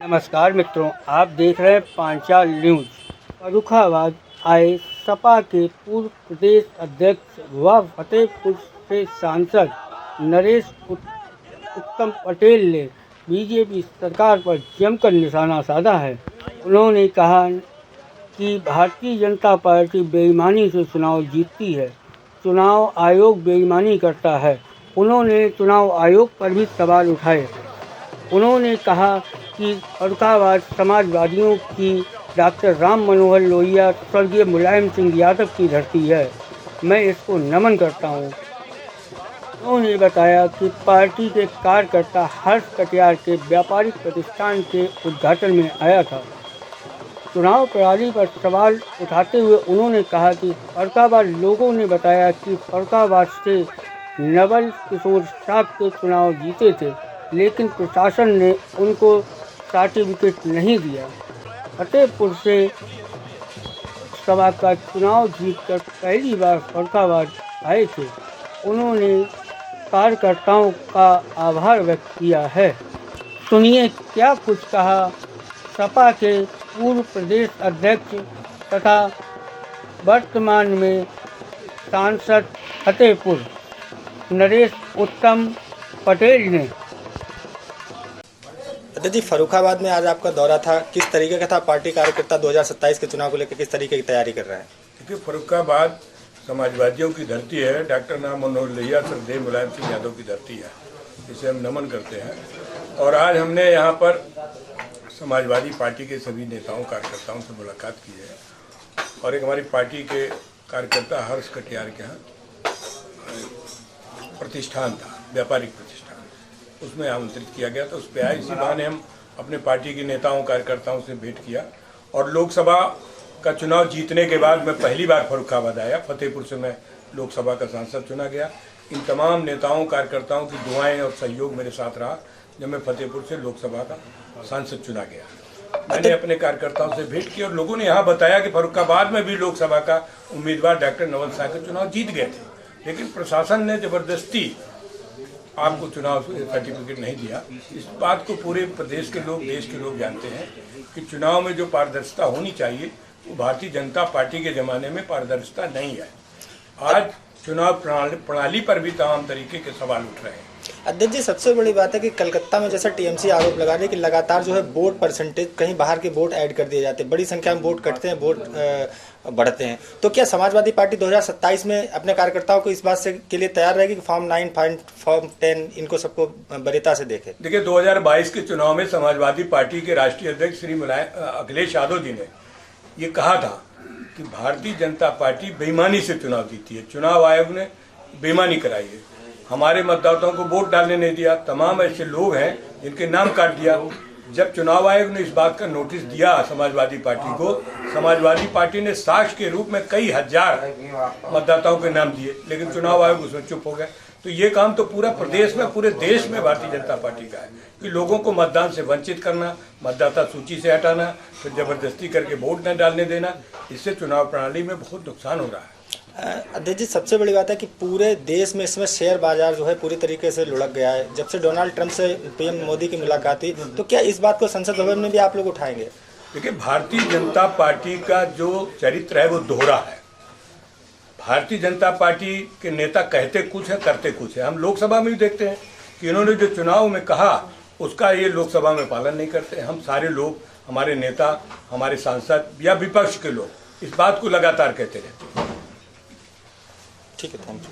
नमस्कार मित्रों, आप देख रहे हैं पांचाल न्यूज। फर्रुखाबाद आए सपा के पूर्व प्रदेश अध्यक्ष व फतेहपुर से सांसद नरेश उत्तम पटेल ने बीजेपी सरकार पर जमकर निशाना साधा है। उन्होंने कहा कि भारतीय जनता पार्टी बेईमानी से चुनाव जीतती है, चुनाव आयोग बेईमानी करता है। उन्होंने चुनाव आयोग पर भी सवाल उठाए। उन्होंने कहा कि फर्रुखाबाद समाजवादियों की डॉक्टर राम मनोहर लोहिया, स्वर्गीय मुलायम सिंह यादव की धरती है। मैं इसको नमन करता हूँ। उन्होंने बताया कि पार्टी के कार्यकर्ता हर्ष कटियार के व्यापारिक प्रतिष्ठान के उद्घाटन में आया था। चुनाव प्रणाली पर सवाल उठाते हुए उन्होंने कहा कि फर्रुखाबाद लोगों ने बताया कि फर्रुखाबाद से नवल किशोर साहब के चुनाव जीते थे, लेकिन प्रशासन ने उनको सर्टिफिकेट नहीं दिया। फतेहपुर से सभा का चुनाव जीतकर पहली बार फर्रुखाबाद आए थे। उन्होंने कार्यकर्ताओं का आभार व्यक्त किया है। सुनिए क्या कुछ कहा सपा के पूर्व प्रदेश अध्यक्ष तथा वर्तमान में सांसद फतेहपुर नरेश उत्तम पटेल ने। अध्यक्ष जी, फर्रुखाबाद में आज आपका दौरा था, किस तरीके का था? पार्टी कार्यकर्ता 2027 के चुनाव को लेकर किस तरीके की तैयारी कर रहे हैं? देखिए, फर्रुखाबाद समाजवादियों की धरती है, डॉक्टर राम मनोहर लोहिया, स्वर्गीय मुलायम सिंह यादव की धरती है, इसे हम नमन करते हैं। और आज हमने यहाँ पर समाजवादी पार्टी के सभी नेताओं कार्यकर्ताओं से मुलाकात की है और एक हमारी पार्टी के कार्यकर्ता हर्ष कटियार के यहाँ प्रतिष्ठान था, व्यापारिक प्रतिष्ठान, उसमें आमंत्रित किया गया था। उस पर आए, इसी बहाने हम अपने पार्टी के नेताओं कार्यकर्ताओं से भेंट किया। और लोकसभा का चुनाव जीतने के बाद मैं पहली बार फर्रुखाबाद आया। फतेहपुर से मैं लोकसभा का सांसद चुना गया। इन तमाम नेताओं कार्यकर्ताओं की दुआएं और सहयोग मेरे साथ रहा जब मैं फतेहपुर से लोकसभा का सांसद चुना गया। मैंने अपने कार्यकर्ताओं से भेंट की और लोगों ने यहाँ बताया कि फर्रुखाबाद में भी लोकसभा का उम्मीदवार डॉक्टर नवल साहब के चुनाव जीत गए थे, लेकिन प्रशासन ने जबरदस्ती आपको चुनाव सर्टिफिकेट नहीं दिया। इस बात को पूरे प्रदेश के लोग, देश के लोग जानते हैं कि चुनाव में जो पारदर्शिता होनी चाहिए वो भारतीय जनता पार्टी के ज़माने में पारदर्शिता नहीं है। आज चुनाव प्रणाली पर भी तमाम तरीके के सवाल उठ रहे हैं। अध्यक्ष जी, सबसे बड़ी बात है कि कलकत्ता में जैसा टीएमसी आरोप लगा रही है कि लगातार जो है वोट परसेंटेज कहीं बाहर के वोट ऐड कर दिए जाते हैं, बड़ी संख्या में वोट कटते हैं, वोट बढ़ते हैं। तो क्या समाजवादी पार्टी 2027 में अपने कार्यकर्ताओं को इस बात से के लिए तैयार रहेगी कि फॉर्म 9, फॉर्म 10 इनको सबको वरीयता से देखे? देखिए, 2022 के चुनाव में समाजवादी पार्टी के राष्ट्रीय अध्यक्ष श्री अखिलेश यादव जी ने ये कहा था कि भारतीय जनता पार्टी बेईमानी से चुनाव जीती है, चुनाव आयोग ने बेईमानी कराई है, हमारे मतदाताओं को वोट डालने नहीं दिया। तमाम ऐसे लोग हैं जिनके नाम काट दिया। जब चुनाव आयोग ने इस बात का नोटिस दिया समाजवादी पार्टी को, समाजवादी पार्टी ने साक्ष्य के रूप में कई हजार मतदाताओं के नाम दिए, लेकिन चुनाव आयोग उसमें चुप हो गया। तो ये काम तो पूरा प्रदेश में, पूरे देश में भारतीय जनता पार्टी का है कि लोगों को मतदान से वंचित करना, मतदाता सूची से हटाना, फिर जबरदस्ती करके वोट न डालने देना। इससे चुनाव प्रणाली में बहुत नुकसान हो रहा है। अध्यक्ष जी, सबसे बड़ी बात है कि पूरे देश में इसमें शेयर बाजार जो है पूरी तरीके से लुढ़क गया है। जब से डोनाल्ड ट्रंप से पीएम मोदी की मुलाकात हुई, तो क्या इस बात को संसद भवन में भी आप लोग उठाएंगे? देखिए, भारतीय जनता पार्टी का जो चरित्र है वो दोहरा है। भारतीय जनता पार्टी के नेता कहते कुछ है, करते कुछ है। हम लोकसभा में भी देखते हैं कि इन्होंने जो चुनाव में कहा उसका ये लोकसभा में पालन नहीं करते। हम सारे लोग, हमारे नेता, हमारे सांसद या विपक्ष के लोग इस बात को लगातार कहते रहते हैं। ठीक है, थैंक यू।